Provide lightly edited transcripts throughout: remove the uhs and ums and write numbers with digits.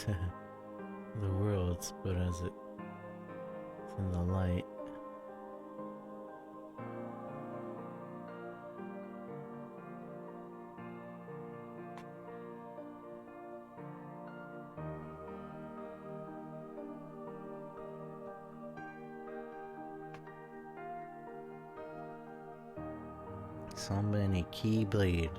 the worlds, but as it's in the light. So many keyblade.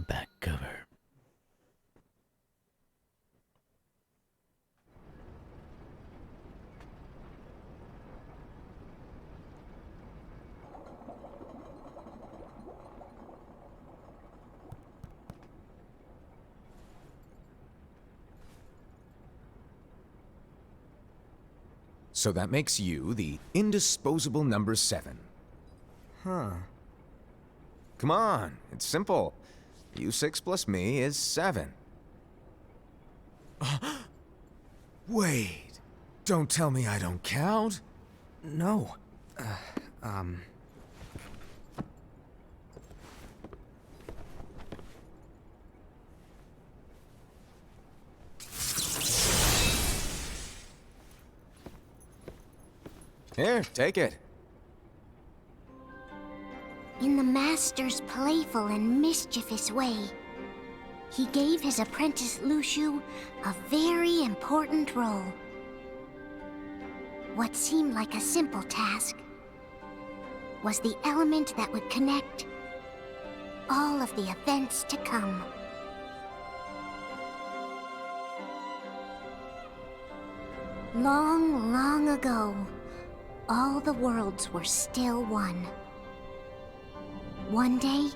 Back cover. So that makes you the indisposable number 7. Huh. Come on, it's simple. U6 plus me is 7. Wait, don't tell me I don't count. No. Here, take it. In the Master's playful and mischievous way, he gave his apprentice Luciu a very important role. What seemed like a simple task was the element that would connect all of the events to come. Long, long ago, all the worlds were still one. One day,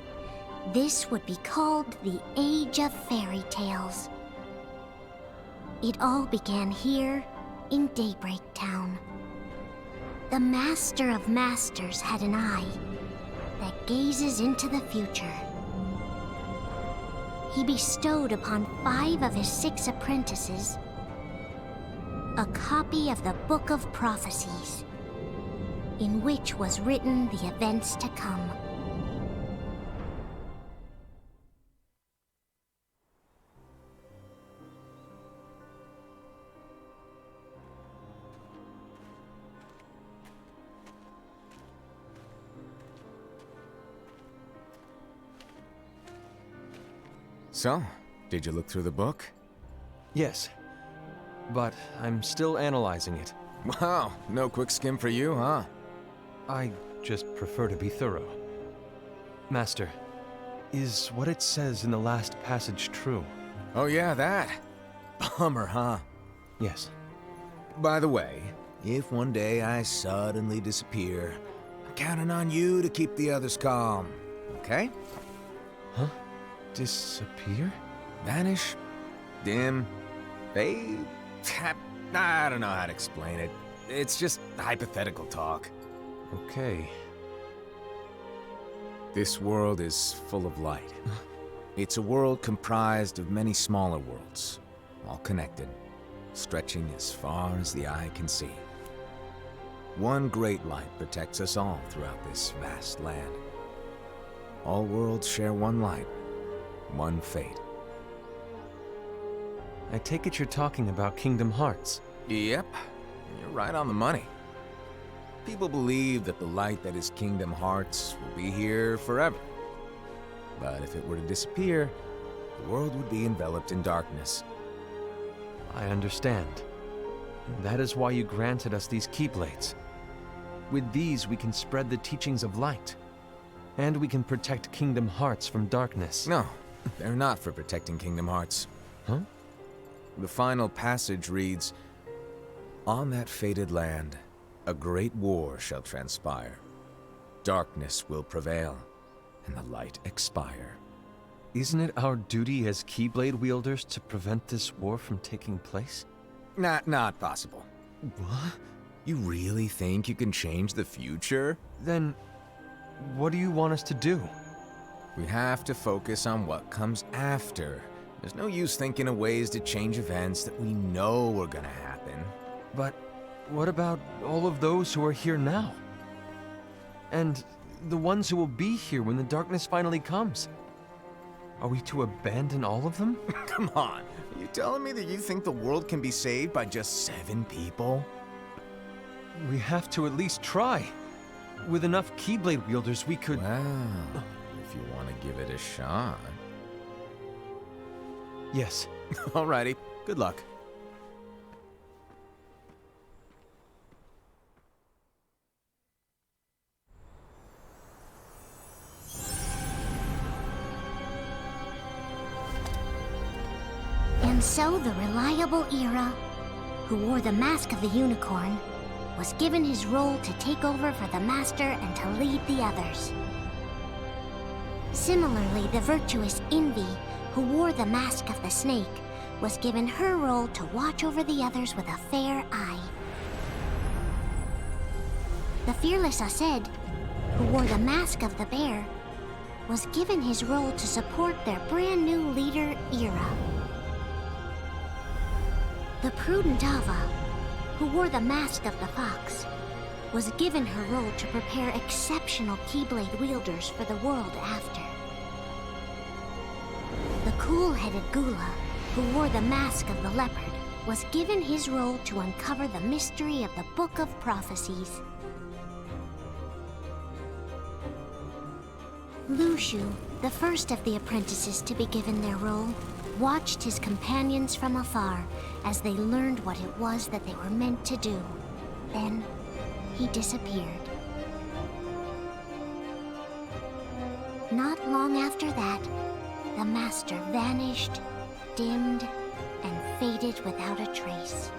this would be called the Age of Fairy Tales. It all began here in Daybreak Town. The Master of Masters had an eye that gazes into the future. He bestowed upon 5 of his 6 apprentices a copy of the Book of Prophecies, in which was written the events to come. So, did you look through the book? Yes. But I'm still analyzing it. Wow, no quick skim for you, huh? I just prefer to be thorough. Master, is what it says in the last passage true? Oh yeah, that. Bummer, huh? Yes. By the way, If one day I suddenly disappear, I'm counting on you to keep the others calm, okay? Huh? Disappear? Vanish, dim, fade. I don't know how to explain it. It's just hypothetical talk. Okay. This world is full of light. It's a world comprised of many smaller worlds, all connected, stretching as far as the eye can see. One great light protects us all throughout this vast land. All worlds share one light, one fate. I take it you're talking about Kingdom Hearts. Yep, you're right on the money. People believe that the light that is Kingdom Hearts will be here forever. But if it were to disappear, the world would be enveloped in darkness. I understand. That is why you granted us these Keyblades. With these, we can spread the teachings of light. And we can protect Kingdom Hearts from darkness. No, they're not for protecting Kingdom Hearts. Huh? The final passage reads, "On that fated land, a great war shall transpire. Darkness will prevail, and the light expire." Isn't it our duty as Keyblade wielders to prevent this war from taking place? Not possible. What? You really think you can change the future? Then, what do you want us to do? We have to focus on what comes after. There's no use thinking of ways to change events that we know are gonna happen. But what about all of those who are here now? And the ones who will be here when the darkness finally comes? Are we to abandon all of them? Come on, are you telling me that you think the world can be saved by just 7 people? We have to at least try. With enough Keyblade wielders, we could... Well, if you want to give it a shot. Yes. Alrighty, good luck. And so the reliable Era, who wore the mask of the unicorn, was given his role to take over for the Master and to lead the others. Similarly, the virtuous Envy, who wore the mask of the snake, was given her role to watch over the others with a fair eye. The fearless Aced, who wore the mask of the bear, was given his role to support their brand new leader, Era. The prudent Ava, who wore the mask of the fox, was given her role to prepare exceptional Keyblade wielders for the world after. The cool-headed Gula, who wore the mask of the leopard, was given his role to uncover the mystery of the Book of Prophecies. Lushu, the first of the apprentices to be given their role, watched his companions from afar as they learned what it was that they were meant to do. Then, he disappeared. Not long after that, the Master vanished, dimmed, and faded without a trace.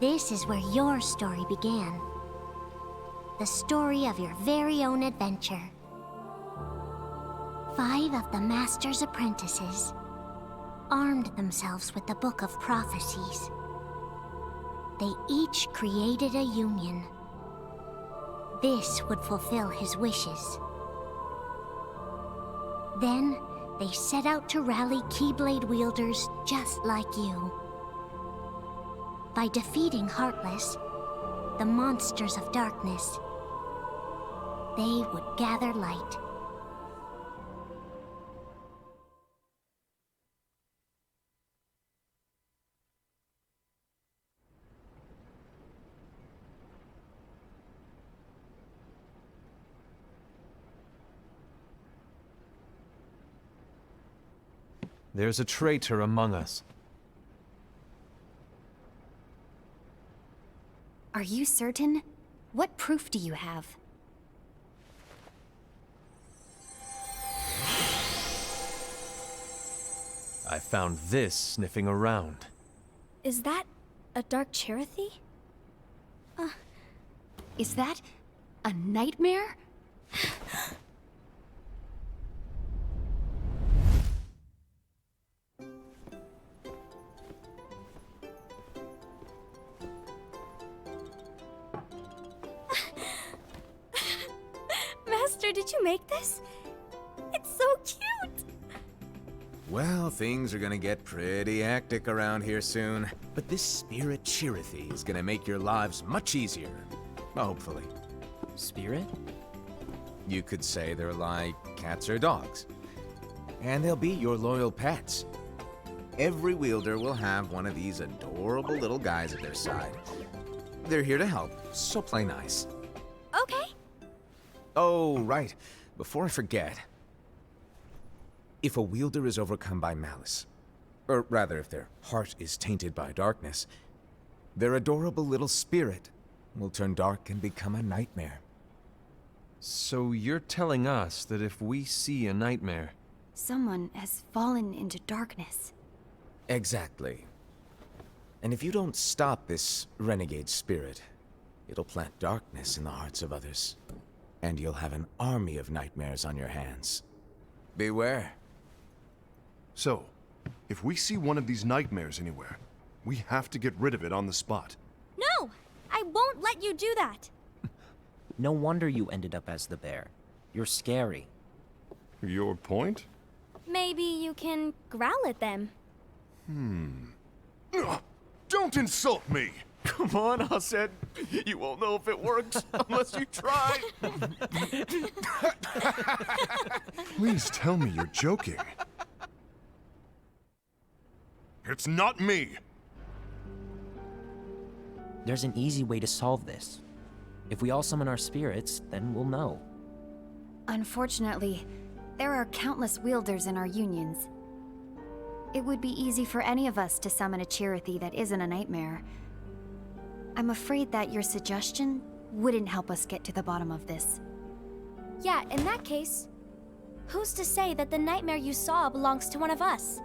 This is where your story began. The story of your very own adventure. 5 of the Master's apprentices armed themselves with the Book of Prophecies. They each created a union. This would fulfill his wishes. Then, they set out to rally Keyblade wielders just like you. By defeating Heartless, the monsters of darkness, they would gather light. There's a traitor among us. Are you certain? What proof do you have? I found this sniffing around. Is that a dark Cherothy? Is that a nightmare? Master, did you make this? It's so cute! Well, things are gonna get pretty hectic around here soon. But this spirit Cherothy is gonna make your lives much easier. Hopefully. Spirit? You could say they're like cats or dogs. And they'll be your loyal pets. Every wielder will have one of these adorable little guys at their side. They're here to help, so play nice. Okay. Oh, right. Before I forget. If a wielder is overcome by malice, or rather if their heart is tainted by darkness, their adorable little spirit will turn dark and become a nightmare. So you're telling us that if we see a nightmare, Someone has fallen into darkness. Exactly. And if you don't stop this renegade spirit, it'll plant darkness in the hearts of others. And you'll have an army of nightmares on your hands. Beware. So, if we see one of these nightmares anywhere, we have to get rid of it on the spot. No! I won't let you do that! No wonder you ended up as the bear. You're scary. Your point? Maybe you can growl at them. Don't insult me! come on, Hassan. You won't know if it works unless you try. Please tell me you're joking. It's not me! There's an easy way to solve this. If we all summon our spirits, then we'll know. Unfortunately, there are countless wielders in our unions. It would be easy for any of us to summon a Cherothy that isn't a nightmare. I'm afraid that your suggestion wouldn't help us get to the bottom of this. Yeah, in that case, who's to say that the nightmare you saw belongs to one of us?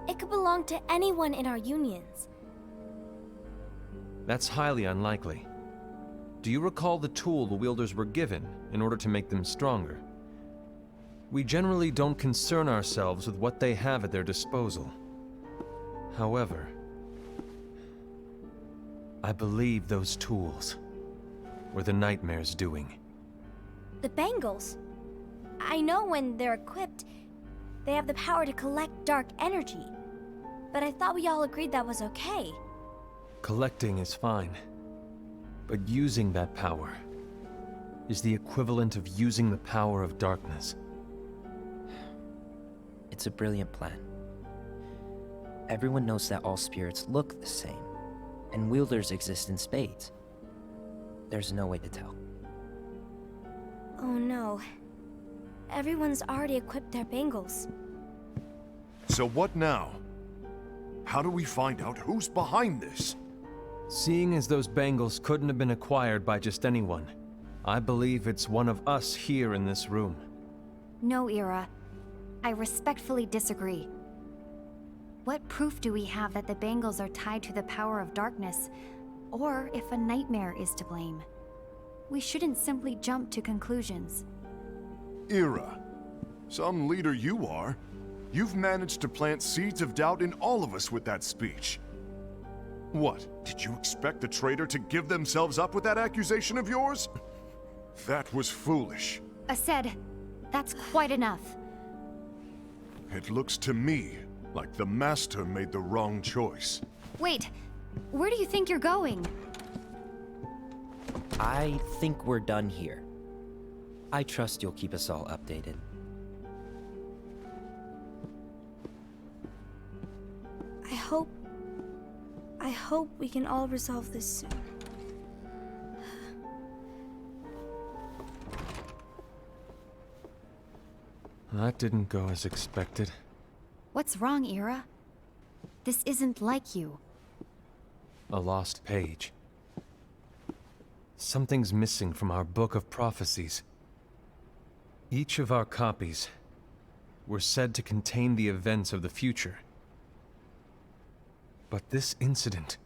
It could belong to anyone in our unions. That's highly unlikely. Do you recall the tool the wielders were given in order to make them stronger? We generally don't concern ourselves with what they have at their disposal. However, I believe those tools were the nightmare's doing. The bangles. I know when they're equipped, they have the power to collect dark energy. But I thought we all agreed that was okay. Collecting is fine, but using that power is the equivalent of using the power of darkness. It's a brilliant plan. Everyone knows that all spirits look the same, and wielders exist in spades. There's no way to tell. Oh no. Everyone's already equipped their bangles. So what now? How do we find out who's behind this? Seeing as those bangles couldn't have been acquired by just anyone, I believe it's one of us here in this room. No, Ira. I respectfully disagree. What proof do we have that the bangles are tied to the power of darkness, or if a nightmare is to blame? We shouldn't simply jump to conclusions. Ira, some leader you are. You've managed to plant seeds of doubt in all of us with that speech. What, did you expect the traitor to give themselves up with that accusation of yours? That was foolish. Ased, that's quite enough. It looks to me like the Master made the wrong choice. Wait, where do you think you're going? I think we're done here. I trust you'll keep us all updated. I hope we can all resolve this soon. That didn't go as expected. What's wrong, Ira? This isn't like you. A lost page. Something's missing from our book of prophecies. Each of our copies were said to contain the events of the future. But this incident,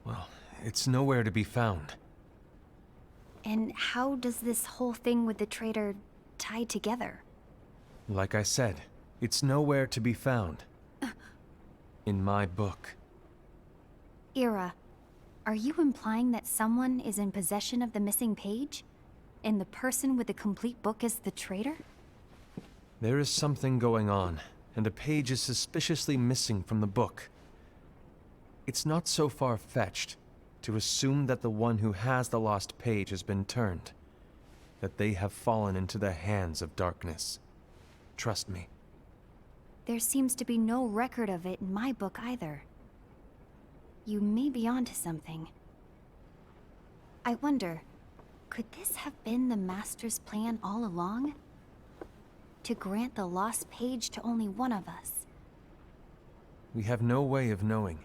well, it's nowhere to be found. And how does this whole thing with the traitor tie together? Like I said, it's nowhere to be found. In my book. Ira, are you implying that someone is in possession of the missing page? And the person with the complete book is the traitor? There is something going on, and a page is suspiciously missing from the book. It's not so far-fetched to assume that the one who has the lost page has been turned, that they have fallen into the hands of darkness. Trust me. There seems to be no record of it in my book either. You may be onto something. I wonder, could this have been the Master's plan all along? To grant the lost page to only one of us? We have no way of knowing.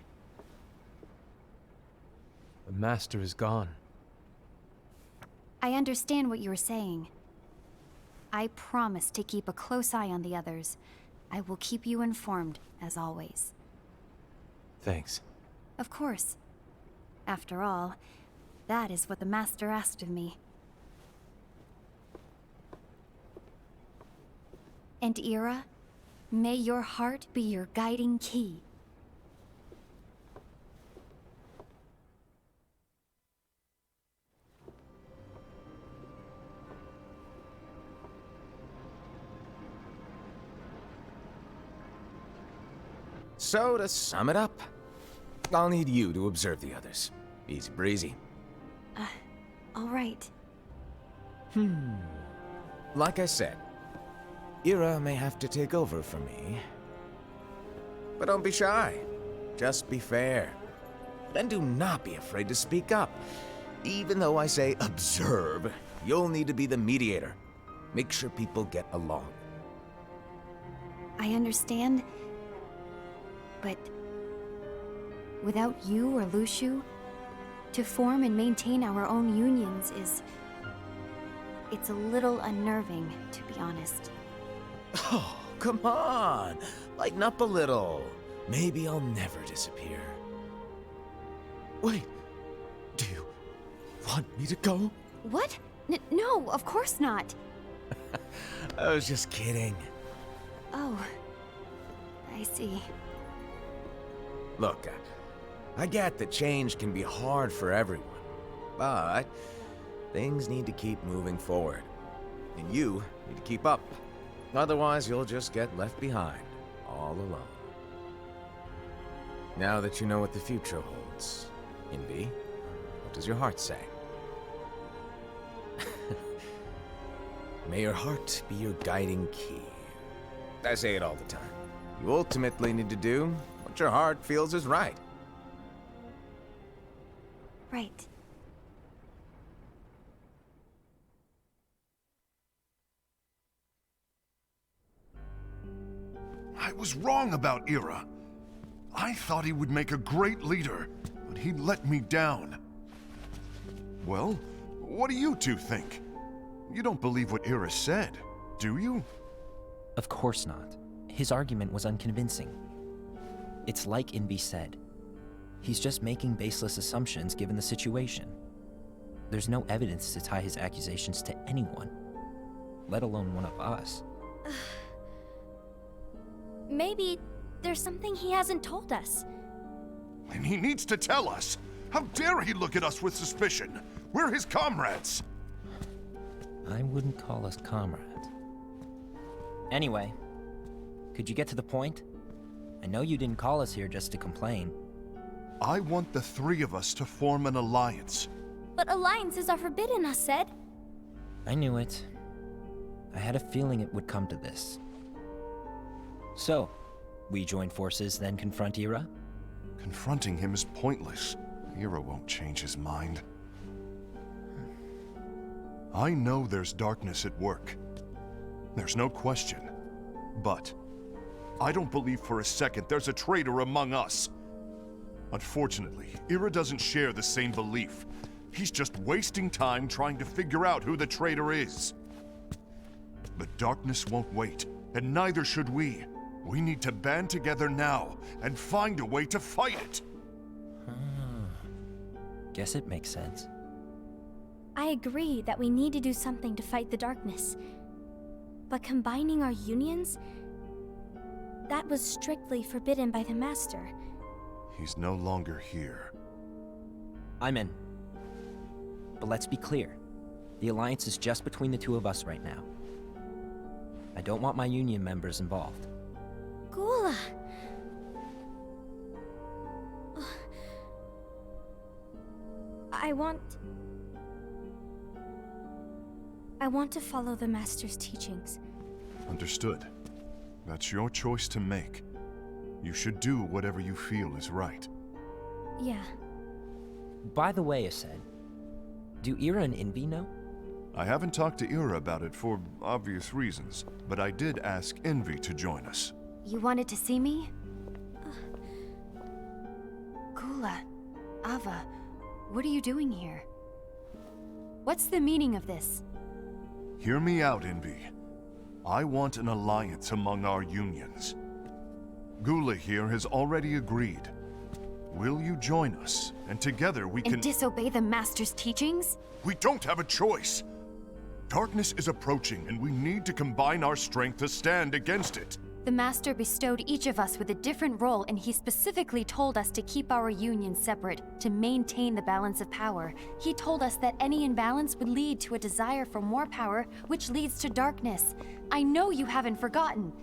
The Master is gone. I understand what you are saying. I promise to keep a close eye on the others. I will keep you informed, as always. Thanks. Of course. After all, that is what the Master asked of me. And Ira, may your heart be your guiding key. So, to sum it up, I'll need you to observe the others. Easy breezy. All right. Like I said, Ira may have to take over for me. But don't be shy. Just be fair. And do not be afraid to speak up. Even though I say observe, you'll need to be the mediator. Make sure people get along. I understand. But without you or Luciu, to form and maintain our own unions is... it's a little unnerving, to be honest. Oh, come on! Lighten up a little. Maybe I'll never disappear. Wait, do you want me to go? What? No, of course not. I was just kidding. Oh, I see. Look, I get that change can be hard for everyone, but things need to keep moving forward. And you need to keep up. Otherwise, you'll just get left behind, all alone. Now that you know what the future holds, Invi, what does your heart say? May your heart be your guiding key. I say it all the time. You ultimately need to do what your heart feels is right. Right. I was wrong about Ira. I thought he would make a great leader, but he let me down. Well, what do you two think? You don't believe what Ira said, do you? Of course not. His argument was unconvincing. It's like Invi said. He's just making baseless assumptions given the situation. There's no evidence to tie his accusations to anyone, let alone one of us. Maybe there's something he hasn't told us. And he needs to tell us. How dare he look at us with suspicion? We're his comrades. I wouldn't call us comrades. Anyway, could you get to the point? I know you didn't call us here just to complain. I want the three of us to form an alliance. But alliances are forbidden, us said. I knew it. I had a feeling it would come to this. So, we join forces, then confront Ira? Confronting him is pointless. Ira won't change his mind. I know there's darkness at work. There's no question. But I don't believe for a second there's a traitor among us. Unfortunately, Ira doesn't share the same belief. He's just wasting time trying to figure out who the traitor is. But darkness won't wait, and neither should we. We need to band together now and find a way to fight it. Guess it makes sense. I agree that we need to do something to fight the darkness. But combining our unions? That was strictly forbidden by the Master. He's no longer here. I'm in. But let's be clear. The Alliance is just between the two of us right now. I don't want my Union members involved. Gula! I want to follow the Master's teachings. Understood. That's your choice to make. You should do whatever you feel is right. Yeah. By the way, Ased, do Ira and Envy know? I haven't talked to Ira about it for obvious reasons, but I did ask Envy to join us. You wanted to see me? Gula, Ava, what are you doing here? What's the meaning of this? Hear me out, Envy. I want an alliance among our unions. Gula here has already agreed. Will you join us? And together we can— And disobey the Master's teachings? We don't have a choice! Darkness is approaching, and we need to combine our strength to stand against it. The Master bestowed each of us with a different role, and he specifically told us to keep our union separate, to maintain the balance of power. He told us that any imbalance would lead to a desire for more power, which leads to darkness. I know you haven't forgotten.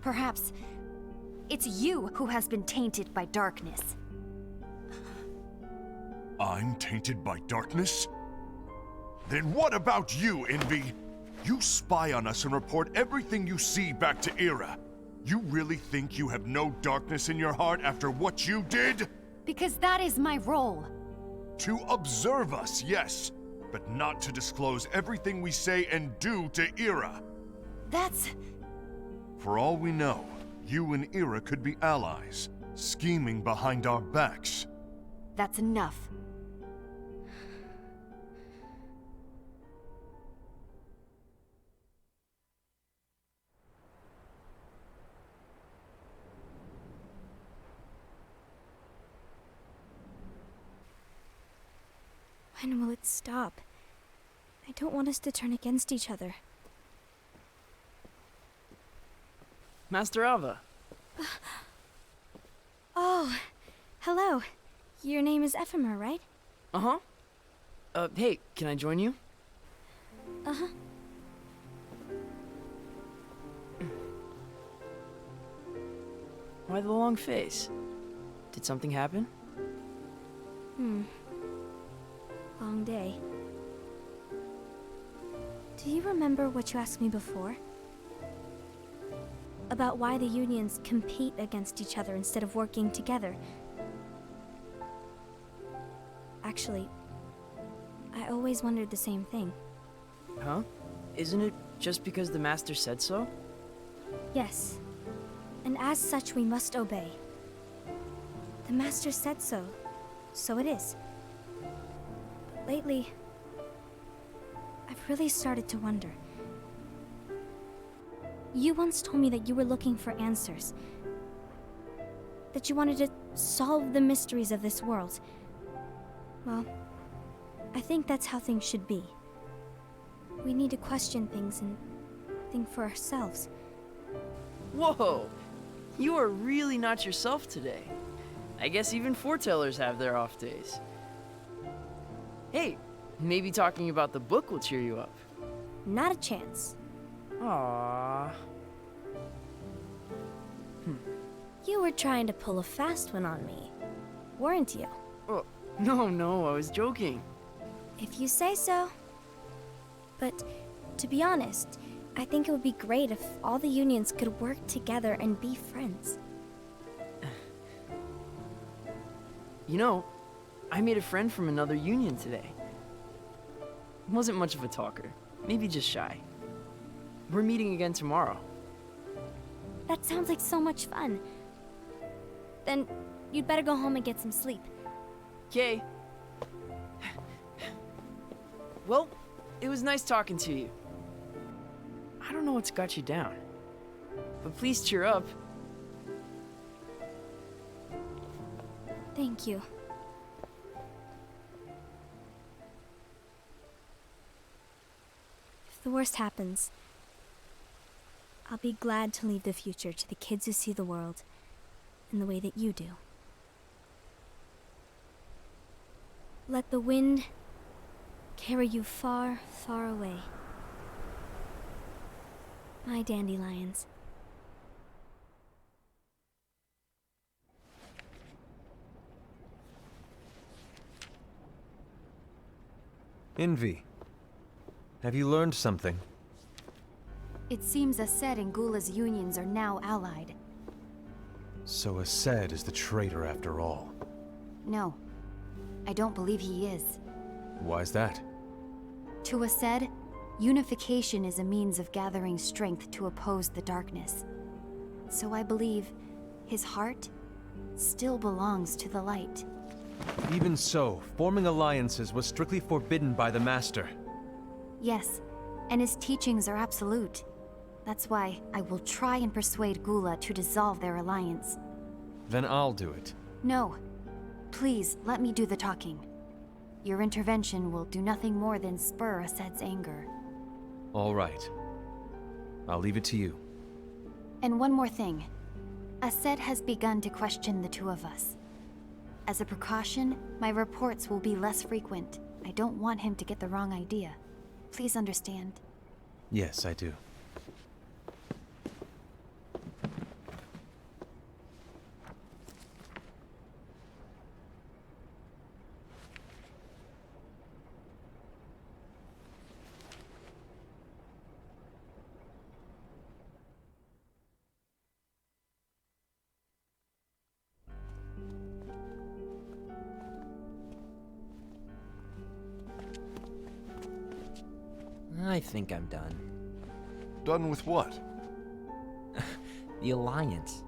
Perhaps it's you who has been tainted by darkness. I'm tainted by darkness? Then what about you, Envy? You spy on us and report everything you see back to Ira. You really think you have no darkness in your heart after what you did? Because that is my role. To observe us, yes, but not to disclose everything we say and do to Ira. That's... For all we know, you and Ira could be allies, scheming behind our backs. that's enough. When will it stop? I don't want us to turn against each other. Master Ava. Oh, hello. Your name is Ephemer, right? Uh-huh. Hey, can I join you? Uh-huh. Why the long face? Did something happen? Long day. Do you remember what you asked me before? About why the unions compete against each other instead of working together. Actually, I always wondered the same thing. Huh? Isn't it just because the Master said so? Yes. And as such, we must obey. The Master said so, so it is. But lately, I've really started to wonder. You once told me that you were looking for answers. That you wanted to solve the mysteries of this world. Well, I think that's how things should be. We need to question things and think for ourselves. Whoa! You are really not yourself today. I guess even foretellers have their off days. Hey, maybe talking about the book will cheer you up. Not a chance. Aww. You were trying to pull a fast one on me, weren't you? Oh, no, I was joking. If you say so. But to be honest, I think it would be great if all the unions could work together and be friends. You know, I made a friend from another union today. Wasn't much of a talker, maybe just shy. We're meeting again tomorrow. That sounds like so much fun. Then you'd better go home and get some sleep. Okay. Well, it was nice talking to you. I don't know what's got you down, but please cheer up. Thank you. If the worst happens, I'll be glad to leave the future to the kids who see the world in the way that you do. Let the wind carry you far, far away. My dandelions. Envy, have you learned something? It seems Ased and Gula's unions are now allied. So Ased is the traitor after all. No, I don't believe he is. Why's that? To Ased, unification is a means of gathering strength to oppose the darkness. So I believe his heart still belongs to the light. Even so, forming alliances was strictly forbidden by the Master. Yes, and his teachings are absolute. That's why I will try and persuade Gula to dissolve their alliance. Then I'll do it. No. Please, let me do the talking. Your intervention will do nothing more than spur Ased's anger. All right. I'll leave it to you. And one more thing. Ased has begun to question the two of us. As a precaution, my reports will be less frequent. I don't want him to get the wrong idea. Please understand. Yes, I do. I think I'm done. Done with what? The Alliance.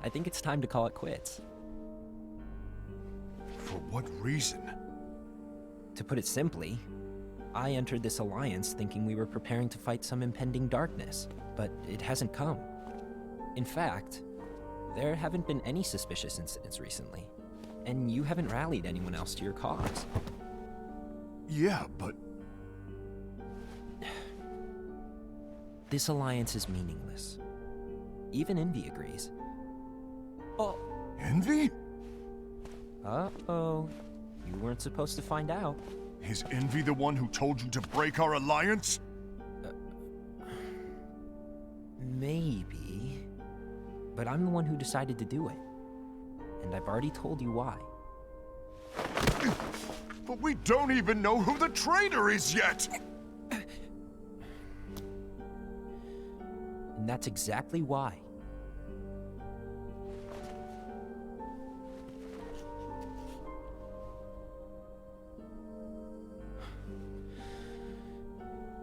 I think it's time to call it quits. For what reason? To put it simply, I entered this alliance thinking we were preparing to fight some impending darkness, but it hasn't come. In fact, there haven't been any suspicious incidents recently, and you haven't rallied anyone else to your cause. Yeah, but... This alliance is meaningless. Even Envy agrees. Oh. Envy? Uh-oh. You weren't supposed to find out. Is Envy the one who told you to break our alliance? Maybe. But I'm the one who decided to do it. And I've already told you why. But we don't even know who the traitor is yet! And that's exactly why.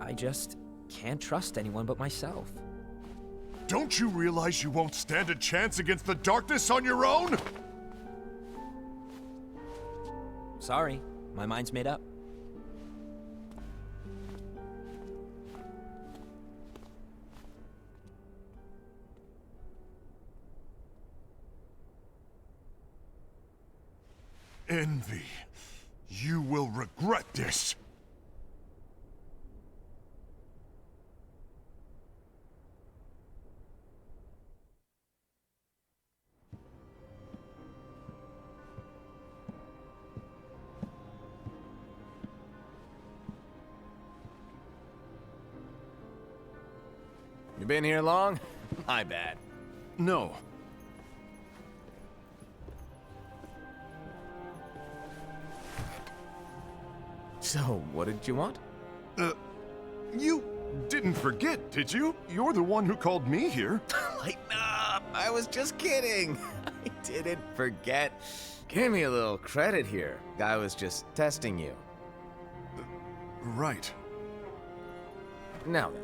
I just can't trust anyone but myself. Don't you realize you won't stand a chance against the darkness on your own? Sorry, my mind's made up. Envy, you will regret this. You been here long? My bad. No. So, what did you want? You didn't forget, did you? You're the one who called me here. Lighten up! I was just kidding. I didn't forget. Give me a little credit here. I was just testing you. Right. Now then,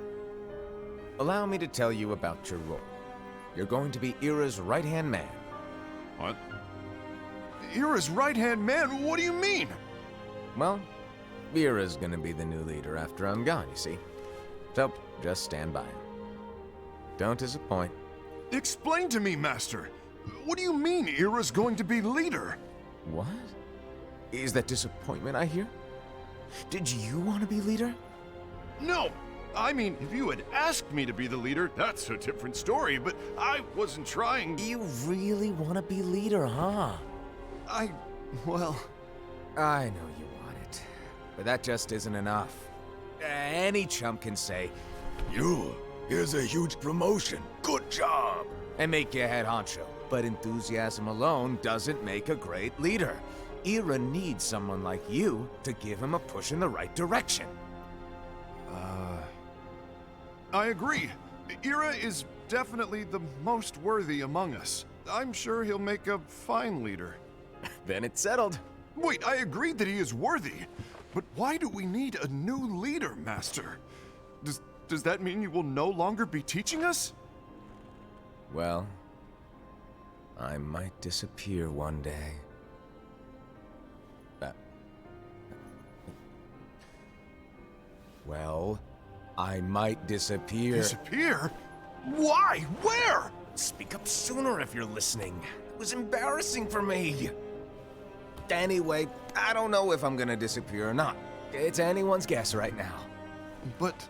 allow me to tell you about your role. You're going to be Ira's right-hand man. What? Ira's right-hand man? What do you mean? Well, Ira's gonna be the new leader after I'm gone, you see. So, just stand by. Don't disappoint. Explain to me, Master. What do you mean Ira's going to be leader? What? Is that disappointment I hear? Did you want to be leader? No! I mean, if you had asked me to be the leader, that's a different story, but I wasn't trying. You really want to be leader, huh? Well... I know you want it, but that just isn't enough. Any chump can say, here's a huge promotion, good job, and make you head honcho. But enthusiasm alone doesn't make a great leader. Ira needs someone like you to give him a push in the right direction. I agree. Ira is definitely the most worthy among us. I'm sure he'll make a fine leader. Then it's settled. Wait, I agreed that he is worthy. But why do we need a new leader, Master? Does that mean you will no longer be teaching us? Well, I might disappear one day. Well, I might disappear. Disappear? Why? Where? Speak up sooner if you're listening. It was embarrassing for me. Anyway, I don't know if I'm gonna disappear or not. It's anyone's guess right now. But...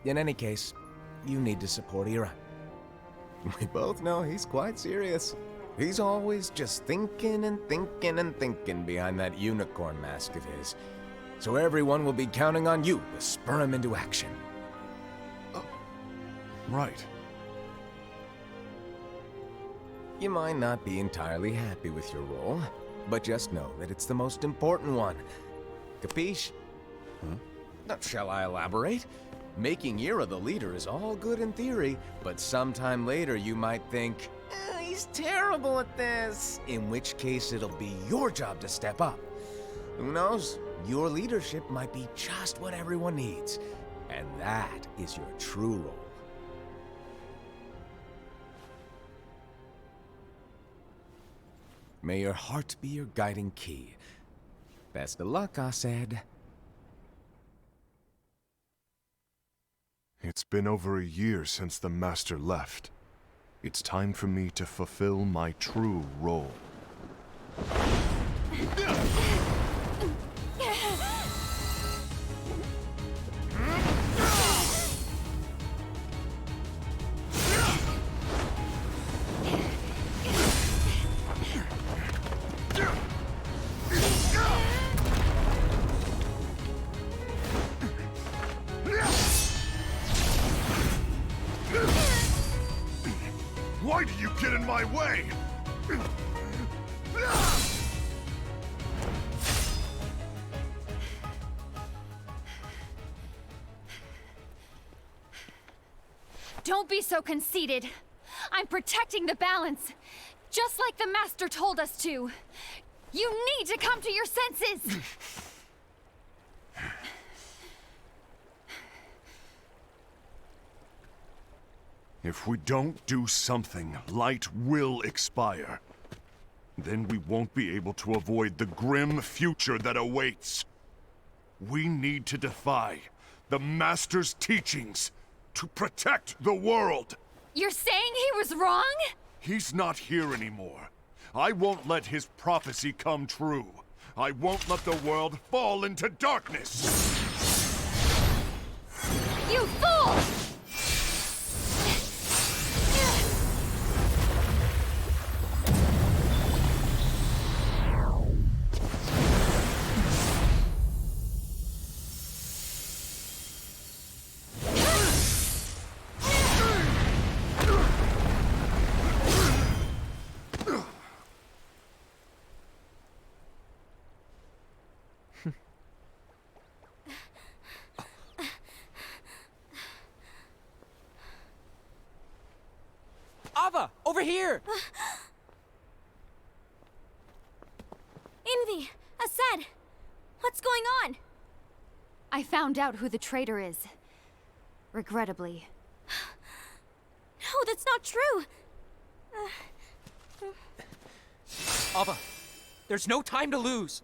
In any case, you need to support Ira. We both know he's quite serious. He's always just thinking and thinking and thinking behind that unicorn mask of his. So everyone will be counting on you to spur him into action. Right. You might not be entirely happy with your role, but just know that it's the most important one. Capiche? Now, shall I elaborate? Making Ira the leader is all good in theory, but sometime later you might think, he's terrible at this. In which case it'll be your job to step up. Who knows? Your leadership might be just what everyone needs. And that is your true role. May your heart be your guiding key. Best of luck, I said. It's been over a year since the Master left. It's time for me to fulfill my true role. Why do you get in my way? Don't be so conceited. I'm protecting the balance, just like the Master told us to. You need to come to your senses! If we don't do something, light will expire. Then we won't be able to avoid the grim future that awaits. We need to defy the Master's teachings to protect the world. You're saying he was wrong? He's not here anymore. I won't let his prophecy come true. I won't let the world fall into darkness. You fool! Ava, over here! Envy! Ased! What's going on? I found out who the traitor is. Regrettably. No, that's not true! Ava, there's no time to lose.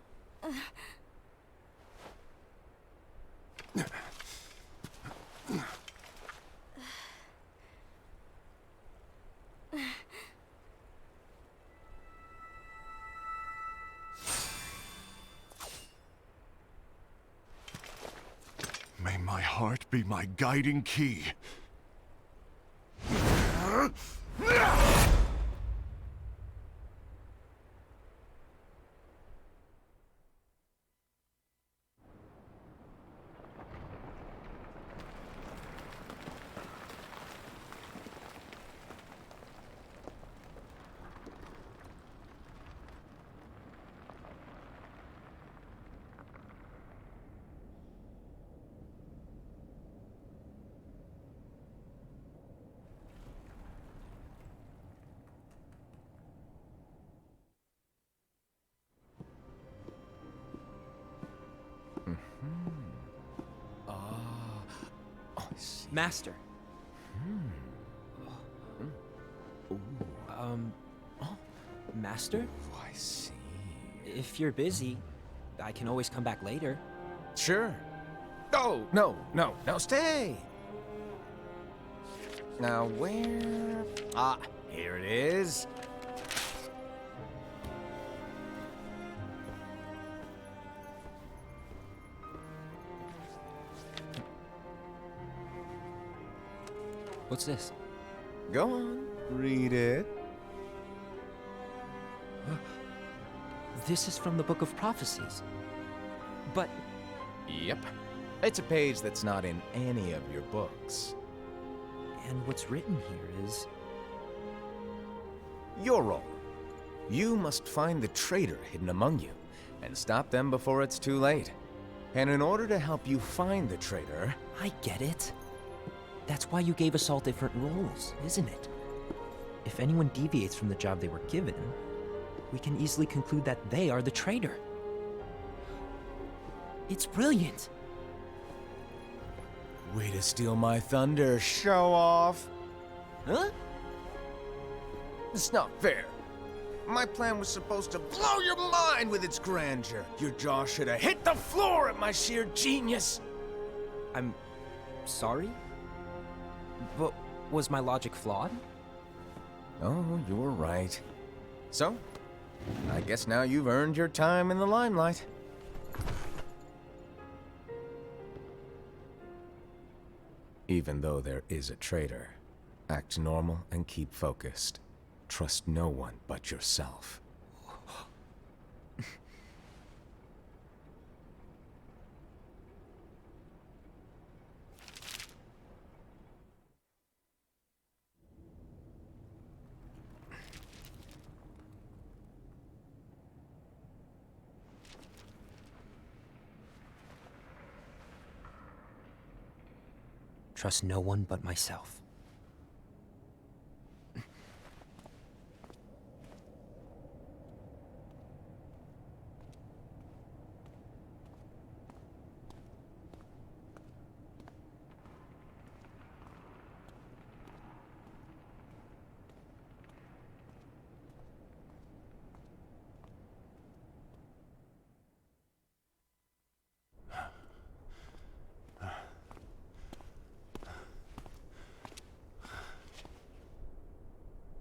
May my heart be my guiding key. Master. Master? Oh, I see. If you're busy, I can always come back later. Sure. Oh, no, stay! Now, where... Ah, here it is. What's this? Go on, read it. This is from the Book of Prophecies. But Yep. It's a page that's not in any of your books. and what's written here is Your role. You must find the traitor hidden among you, and stop them before it's too late. And in order to help you find the traitor... I get it. That's why you gave us all different roles, isn't it? If anyone deviates from the job they were given, we can easily conclude that they are the traitor. It's brilliant. Way to steal my thunder, show off! Huh? It's not fair. My plan was supposed to blow your mind with its grandeur. Your jaw should have hit the floor at my sheer genius. I'm sorry? But was my logic flawed? Oh, you were right. So, I guess now you've earned your time in the limelight. Even though there is a traitor, act normal and keep focused. Trust no one but yourself. Trust no one but myself.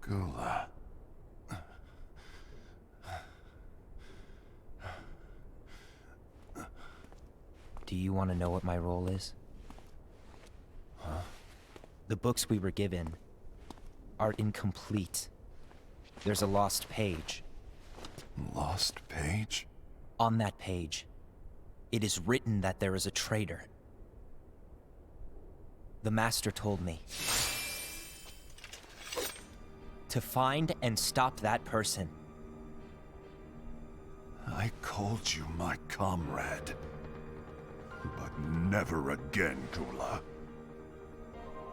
Gula. Do you want to know what my role is? Huh? The books we were given are incomplete. There's a lost page. Lost page? On that page, it is written that there is a traitor. The Master told me to find and stop that person. I called you my comrade. But never again, Gula.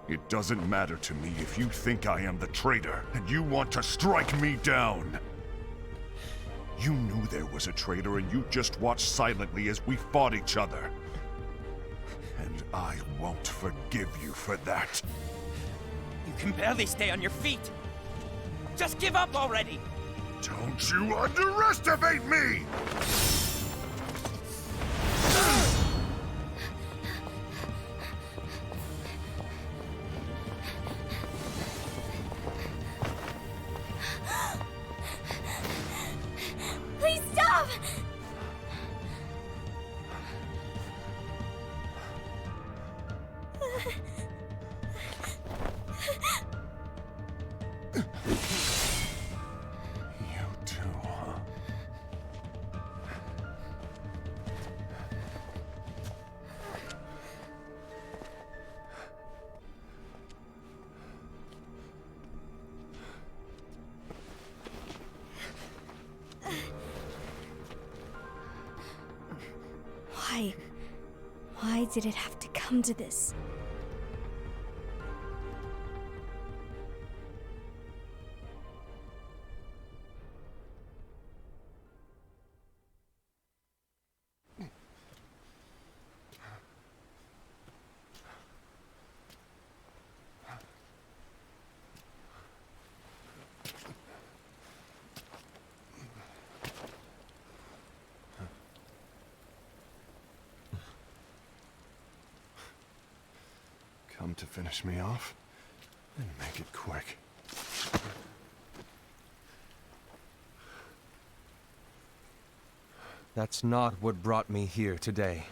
It doesn't matter to me if you think I am the traitor, and you want to strike me down. You knew there was a traitor, and you just watched silently as we fought each other. And I won't forgive you for that. You can barely stay on your feet. Just give up already! Don't you underestimate me! You too, huh? Why? Why did it have to come to this? Come to finish me off? Then make it quick. That's not what brought me here today.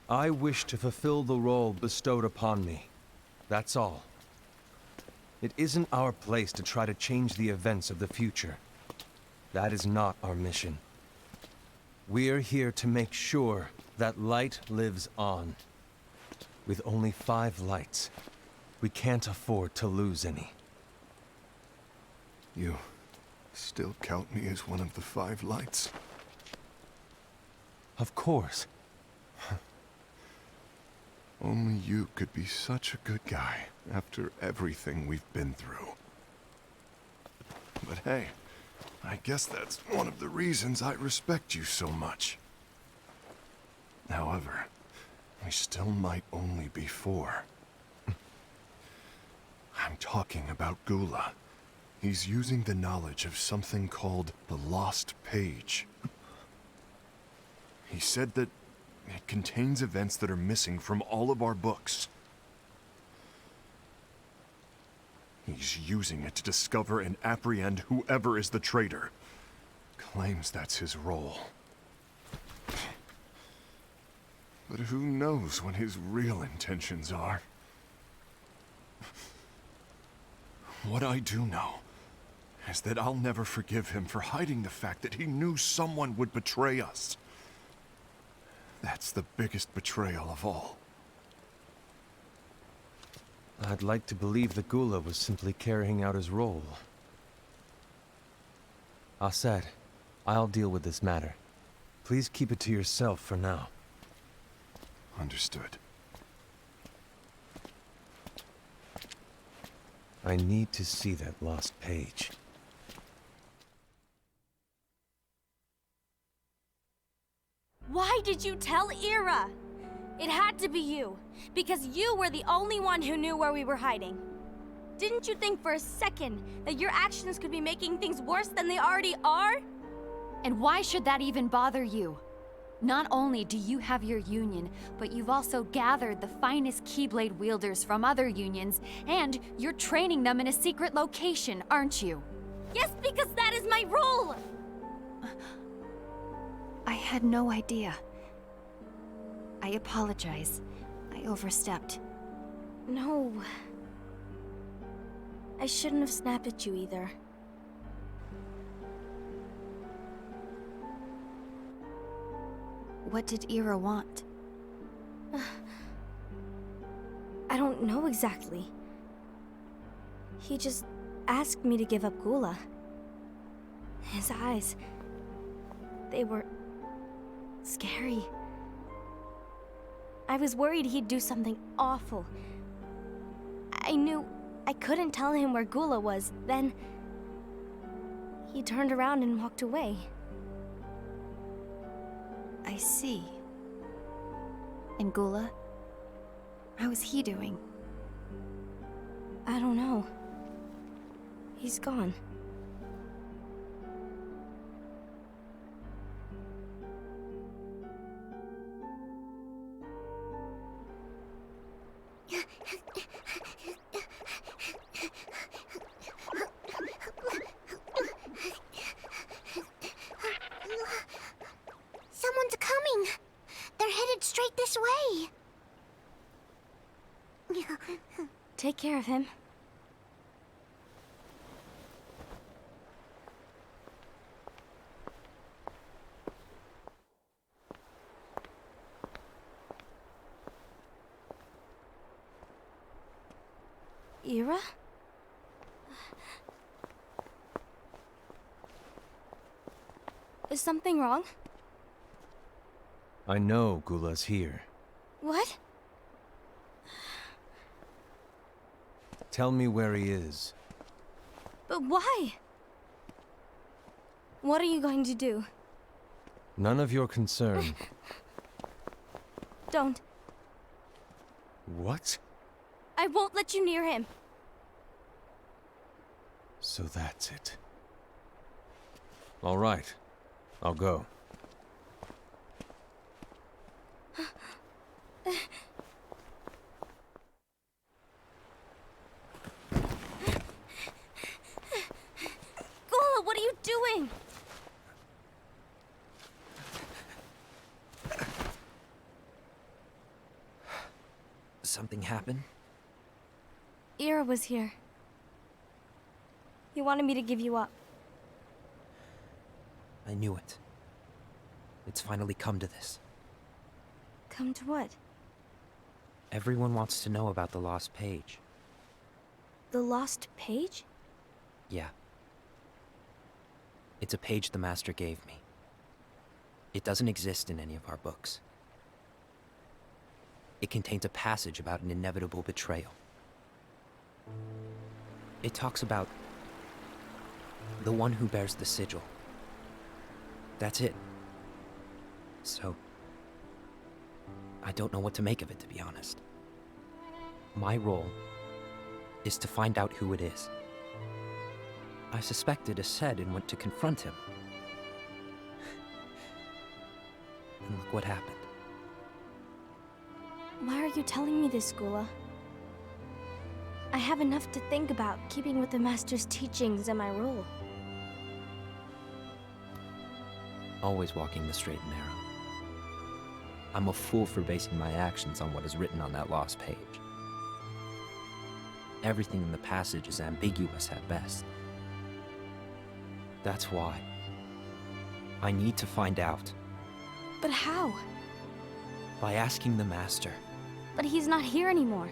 I wish to fulfill the role bestowed upon me. That's all. It isn't our place to try to change the events of the future. That is not our mission. We're here to make sure that light lives on. With only 5 lights, we can't afford to lose any. You still count me as one of the 5 lights? Of course. Only you could be such a good guy after everything we've been through. But hey, I guess that's one of the reasons I respect you so much. However, we still might only be 4. I'm talking about Gula. He's using the knowledge of something called the Lost Page. He said that it contains events that are missing from all of our books. He's using it to discover and apprehend whoever is the traitor. Claims that's his role. But who knows what his real intentions are? What I do know is that I'll never forgive him for hiding the fact that he knew someone would betray us. That's the biggest betrayal of all. I'd like to believe that Gula was simply carrying out his role. Aset, I'll deal with this matter. Please keep it to yourself for now. Understood. I need to see that lost page. Why did you tell Ira? It had to be you, because you were the only one who knew where we were hiding. Didn't you think for a second that your actions could be making things worse than they already are? And why should that even bother you? Not only do you have your union, but you've also gathered the finest Keyblade wielders from other unions, and you're training them in a secret location, aren't you? Yes, because that is my role! I had no idea. I apologize. I overstepped. No. I shouldn't have snapped at you either. What did Ira want? I don't know exactly. He just asked me to give up Gula. His eyes, they were scary. I was worried he'd do something awful. I knew I couldn't tell him where Gula was. Then he turned around and walked away. I see. And Gula? How is he doing? I don't know. He's gone. Someone's coming. They're headed straight this way. Take care of him. Ira? Is something wrong? I know Gula's here. What? Tell me where he is. But why? What are you going to do? None of your concern. Don't. What? I won't let you near him. So that's it. All right. I'll go. Gula, what are you doing? Something happened? Ira was here. He wanted me to give you up. I knew it. It's finally come to this. Come to what? Everyone wants to know about the lost page. The lost page? Yeah. It's a page the Master gave me. It doesn't exist in any of our books. It contains a passage about an inevitable betrayal. It talks about the one who bears the sigil. That's it. So, I don't know what to make of it, to be honest. My role is to find out who it is. I suspected Ased and went to confront him. And look what happened. Why are you telling me this, Gula? I have enough to think about, keeping with the Master's teachings and my role. Always walking the straight and narrow. I'm a fool for basing my actions on what is written on that lost page. Everything in the passage is ambiguous at best. That's why I need to find out. But how? By asking the Master. But he's not here anymore.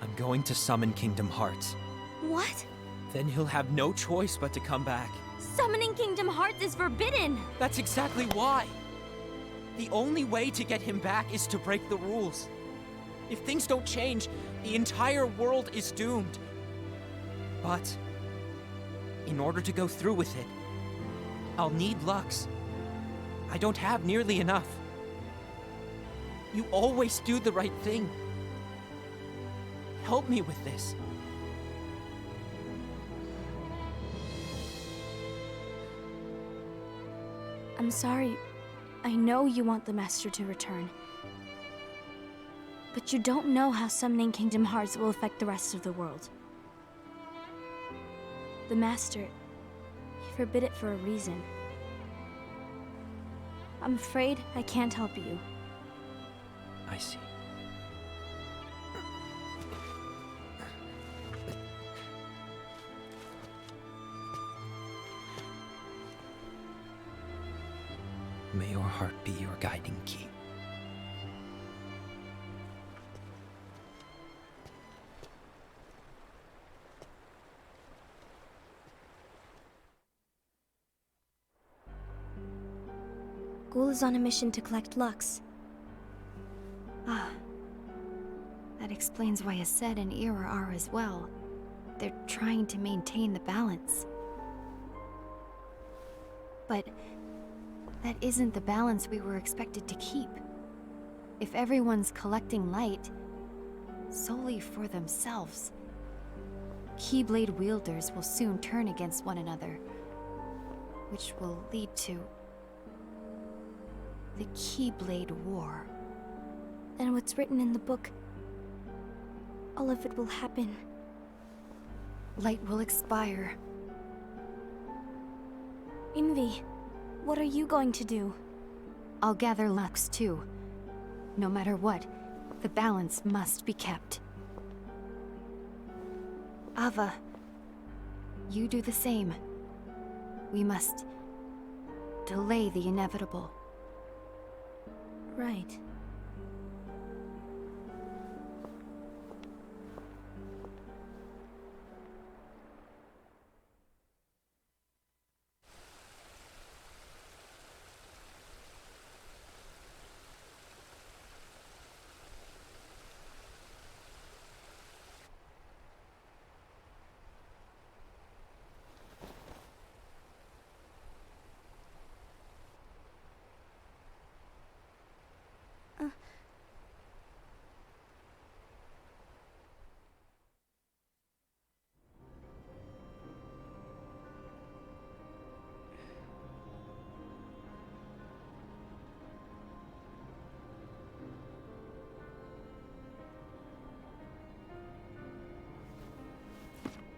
I'm going to summon Kingdom Hearts. What? Then he'll have no choice but to come back. Summoning Kingdom Hearts is forbidden! That's exactly why! The only way to get him back is to break the rules. If things don't change, the entire world is doomed. But, in order to go through with it, I'll need Lux. I don't have nearly enough. You always do the right thing. Help me with this. I'm sorry. I know you want the Master to return. But you don't know how summoning Kingdom Hearts will affect the rest of the world. The Master, he forbid it for a reason. I'm afraid I can't help you. I see. May your heart be your guiding key. Ghoul is on a mission to collect Lux. Ah. That explains why Ased and Ira are as well. They're trying to maintain the balance. But that isn't the balance we were expected to keep. If everyone's collecting light solely for themselves, Keyblade wielders will soon turn against one another, which will lead to the Keyblade War. And what's written in the book, all of it will happen. Light will expire. Envy, what are you going to do? I'll gather Lux too. No matter what, The balance must be kept. Ava, you do the same. We must delay the inevitable. Right.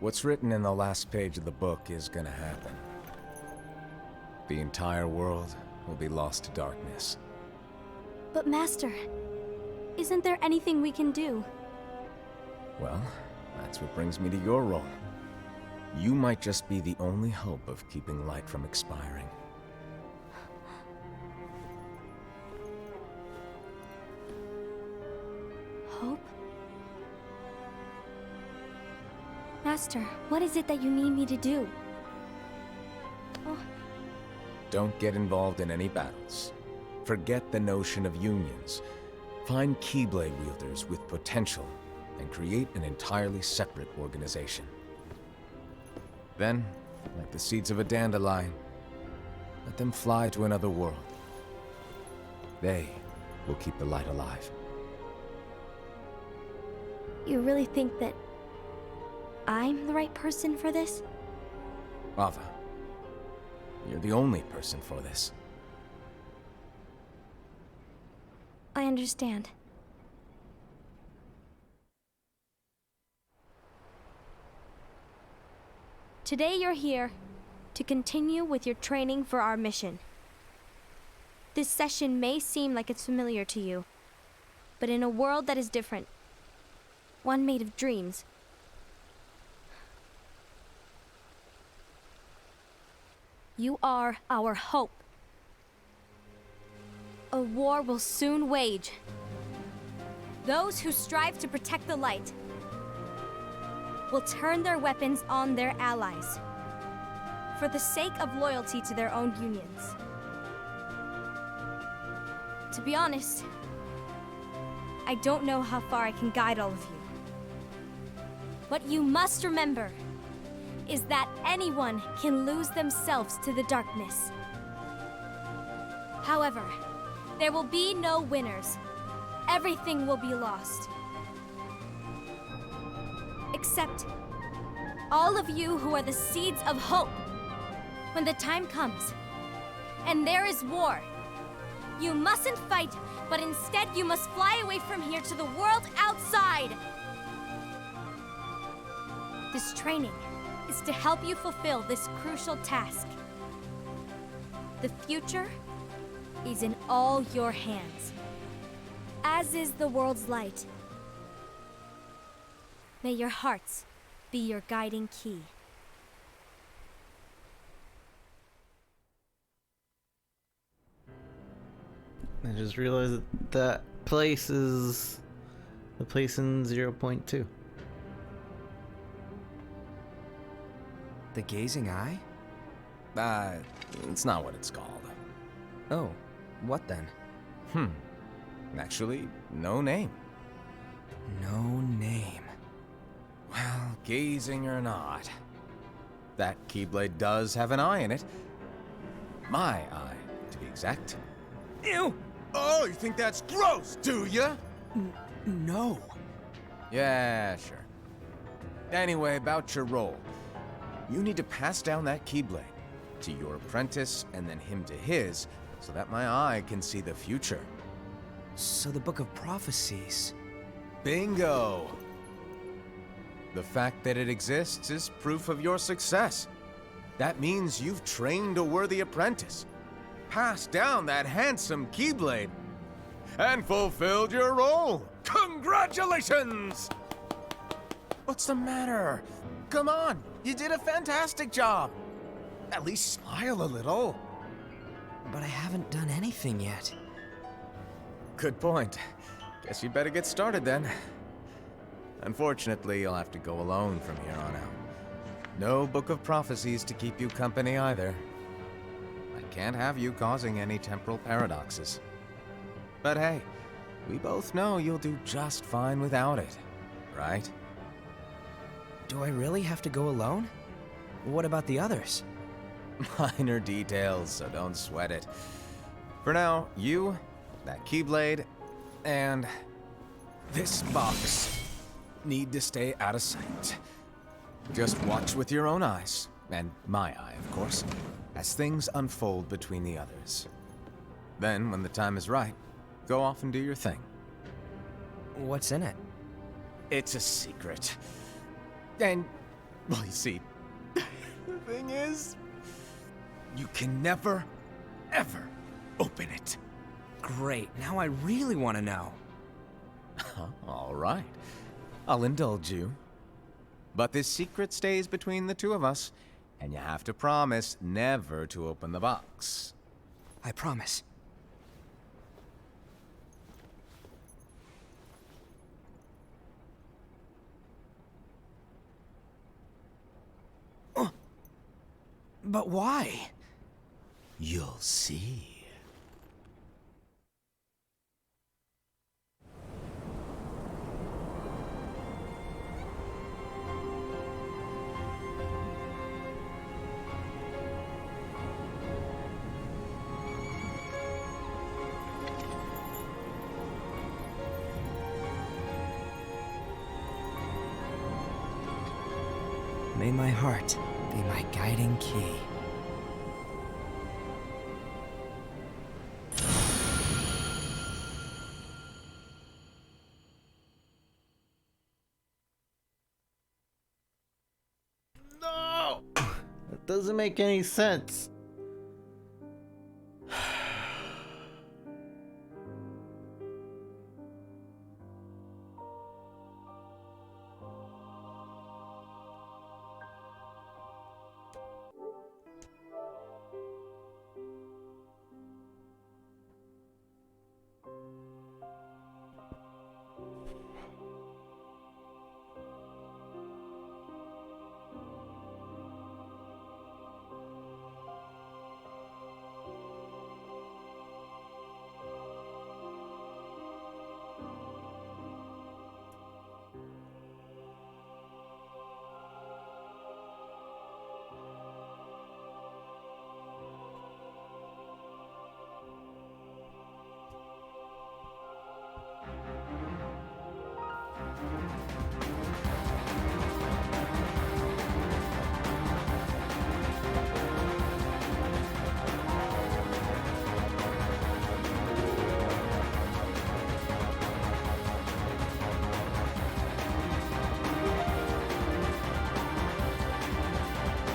What's written in the last page of the book is gonna happen. The entire world will be lost to darkness. But Master, isn't there anything we can do? Well, that's what brings me to your role. You might just be the only hope of keeping light from expiring. Hope? Master, what is it that you need me to do? Oh, Don't get involved in any battles. Forget the notion of unions. Find Keyblade wielders with potential and create an entirely separate organization. Then, like the seeds of a dandelion, let them fly to another world. They will keep the light alive. you really think that I'm the right person for this? Ava, you're the only person for this. I understand. Today you're here to continue with your training for our mission. This session may seem like it's familiar to you, but in a world that is different, one made of dreams, you are our hope. A war will soon wage. Those who strive to protect the light will turn their weapons on their allies for the sake of loyalty to their own unions. To be honest, I don't know how far I can guide all of you. What you must remember is that anyone can lose themselves to the darkness. However, there will be no winners. Everything will be lost. Except all of you who are the seeds of hope. When the time comes, and there is war, you mustn't fight, but instead you must fly away from here to the world outside. This training is to help you fulfill this crucial task. The future is in all your hands, as is the world's light. May your hearts be your guiding key. I just realized that that place is the place in 0.2. The Gazing Eye? It's not what it's called. Oh, what then? Actually, no name. No name. Well, gazing or not, that Keyblade does have an eye in it. My eye, to be exact. Ew! Oh, you think that's gross, do ya? No. Yeah, sure. Anyway, about your role. You need to pass down that Keyblade to your apprentice and then him to his, so that my eye can see the future. So the Book of Prophecies. Bingo! The fact that it exists is proof of your success. That means you've trained a worthy apprentice, passed down that handsome Keyblade, and fulfilled your role. Come Congratulations! What's the matter? Come on, you did a fantastic job. At least smile a little. But I haven't done anything yet. Good point. Guess you'd better get started then. Unfortunately, you'll have to go alone from here on out. No book of prophecies to keep you company either. I can't have you causing any temporal paradoxes. But hey, we both know you'll do just fine without it, right? Do I really have to go alone? What about the others? Minor details, so don't sweat it. For now, you, that Keyblade, and this box need to stay out of sight. Just watch with your own eyes, and my eye, of course, as things unfold between the others. Then, when the time is right, go off and do your thing. What's in it? It's a secret. And, well, you see, the thing is, you can never, ever open it. Great, now I really want to know. All right. I'll indulge you. But this secret stays between the two of us, and you have to promise never to open the box. I promise. But why? You'll see. May my heart be my guiding key. No! That doesn't make any sense.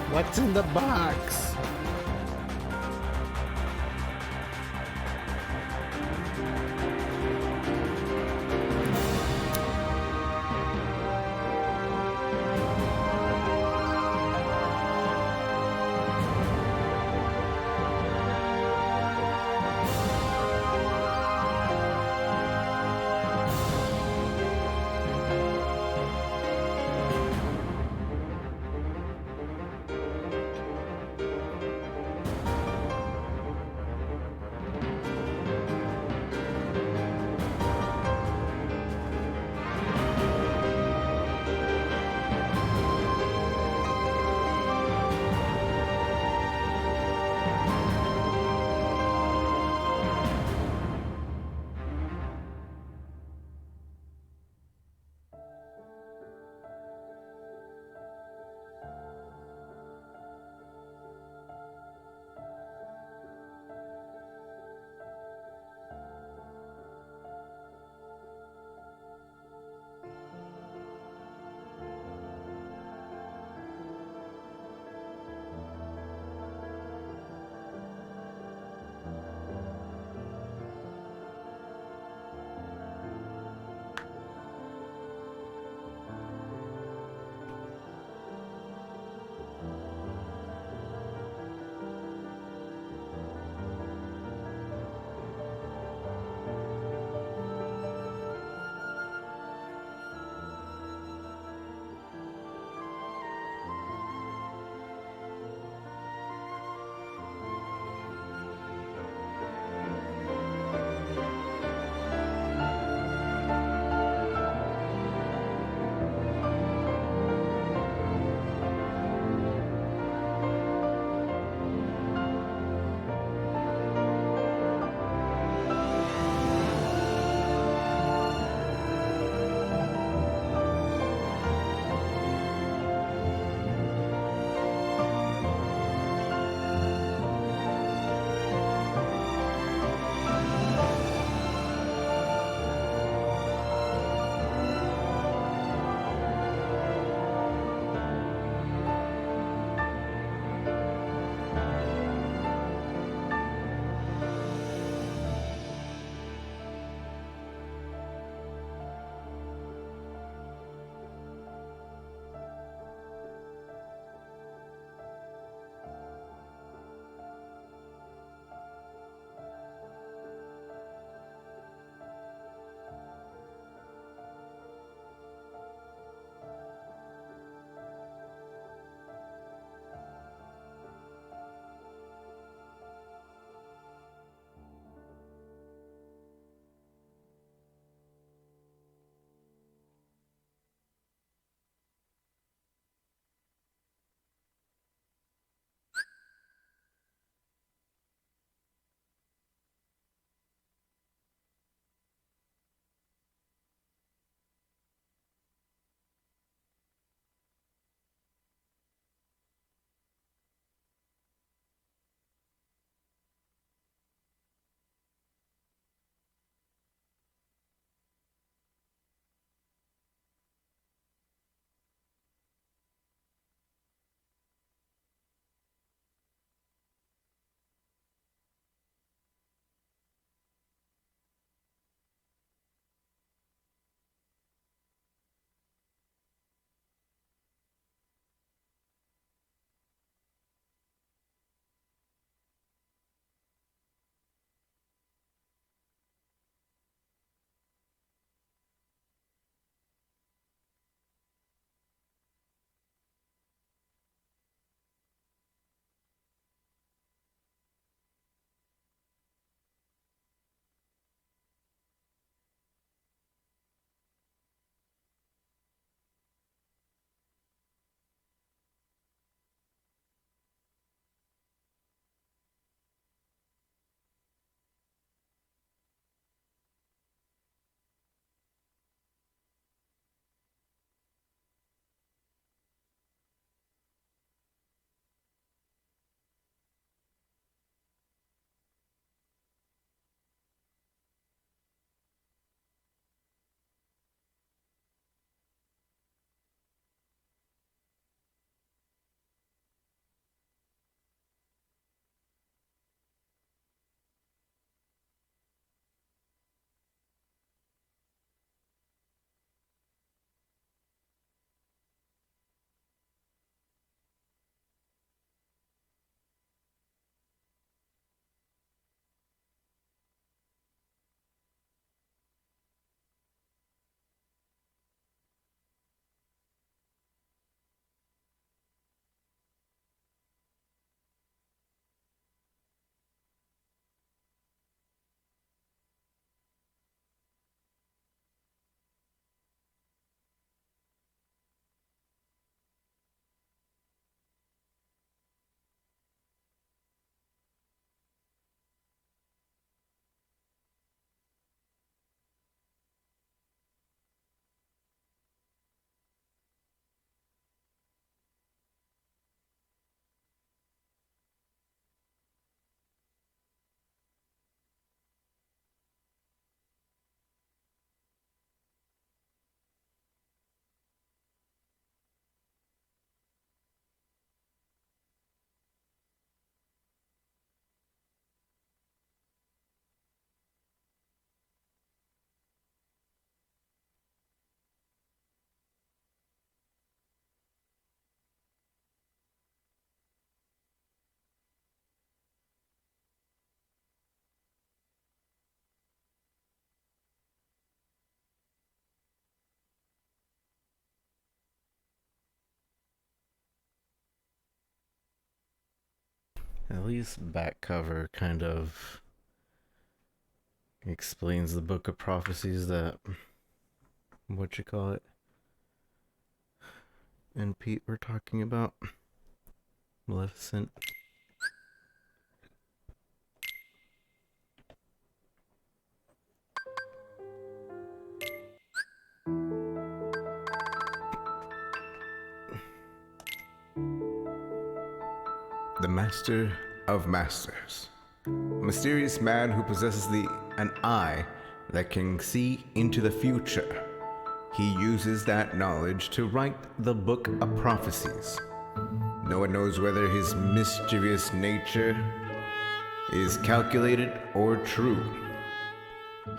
What's in the box? At least back cover kind of explains the book of prophecies that and Pete were talking about. Maleficent. The Master of Masters. A mysterious man who possesses an eye that can see into the future. He uses that knowledge to write the Book of Prophecies. No one knows whether his mischievous nature is calculated or true.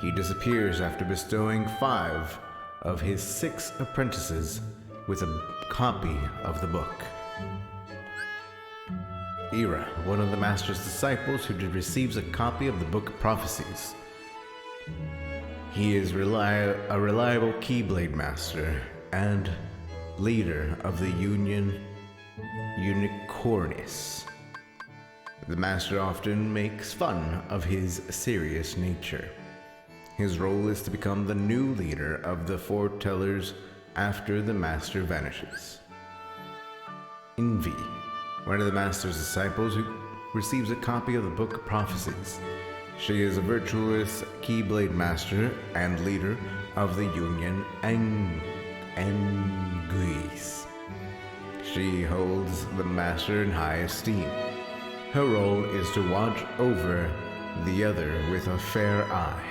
He disappears after bestowing 5 of his 6 apprentices with a copy of the book. Ira, one of the Master's disciples who receives a copy of the Book of Prophecies. He is a reliable Keyblade Master and leader of the Unicornis. The Master often makes fun of his serious nature. His role is to become the new leader of the foretellers after the Master vanishes. Envy, one of the Master's disciples who receives a copy of the Book of Prophecies. She is a virtuous Keyblade Master and leader of the Union Anguis. She holds the Master in high esteem. Her role is to watch over the other with a fair eye.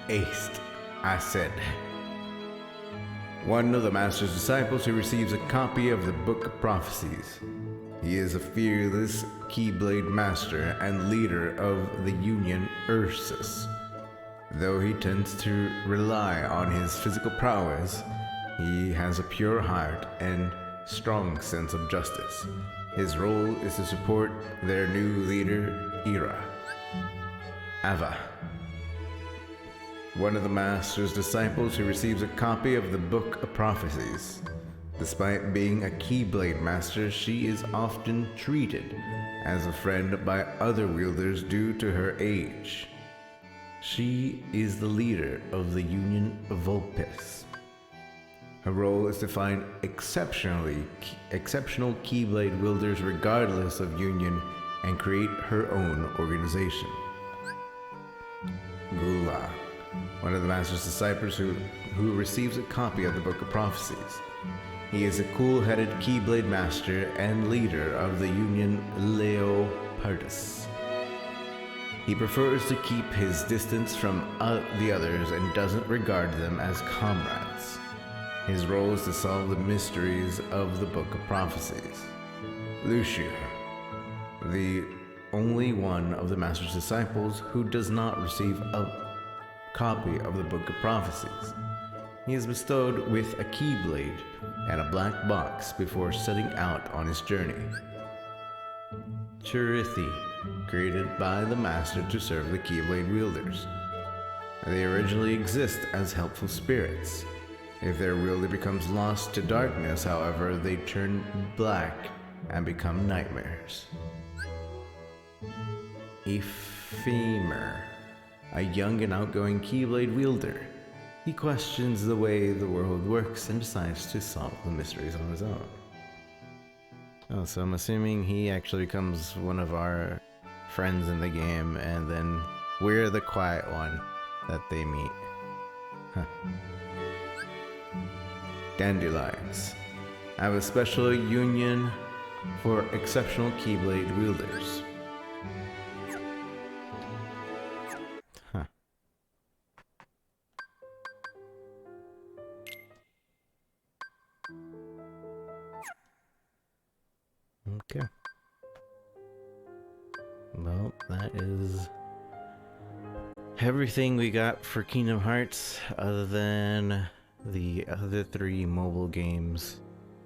Aced, I said. One of the Master's disciples who receives a copy of the Book of Prophecies. He is a fearless Keyblade Master and leader of the Union Ursus. Though he tends to rely on his physical prowess, he has a pure heart and strong sense of justice. His role is to support their new leader, Ira. Ava, one of the Master's disciples who receives a copy of the Book of Prophecies. Despite being a Keyblade Master, she is often treated as a friend by other wielders due to her age. She is the leader of the Union Vulpes. Her role is to find exceptional Keyblade wielders regardless of union and create her own organization. Gula, one of the Master's disciples who receives a copy of the Book of Prophecies. He is a cool-headed Keyblade Master and leader of the Union Leopardus. He prefers to keep his distance from the others and doesn't regard them as comrades. His role is to solve the mysteries of the Book of Prophecies. Lucia, the only one of the Master's disciples who does not receive a copy of the Book of Prophecies. He is bestowed with a Keyblade and a black box before setting out on his journey. Chirithi, created by the Master to serve the Keyblade wielders. They originally exist as helpful spirits. If their wielder becomes lost to darkness, however, they turn black and become nightmares. Ephemer, a young and outgoing Keyblade wielder. He questions the way the world works and decides to solve the mysteries on his own. Oh, so I'm assuming he actually becomes one of our friends in the game, and then we're the quiet one that they meet. Huh. Dandelions. I have a special union for exceptional Keyblade wielders. Huh. Okay. Well, that is everything we got for Kingdom Hearts, other than the other 3 mobile games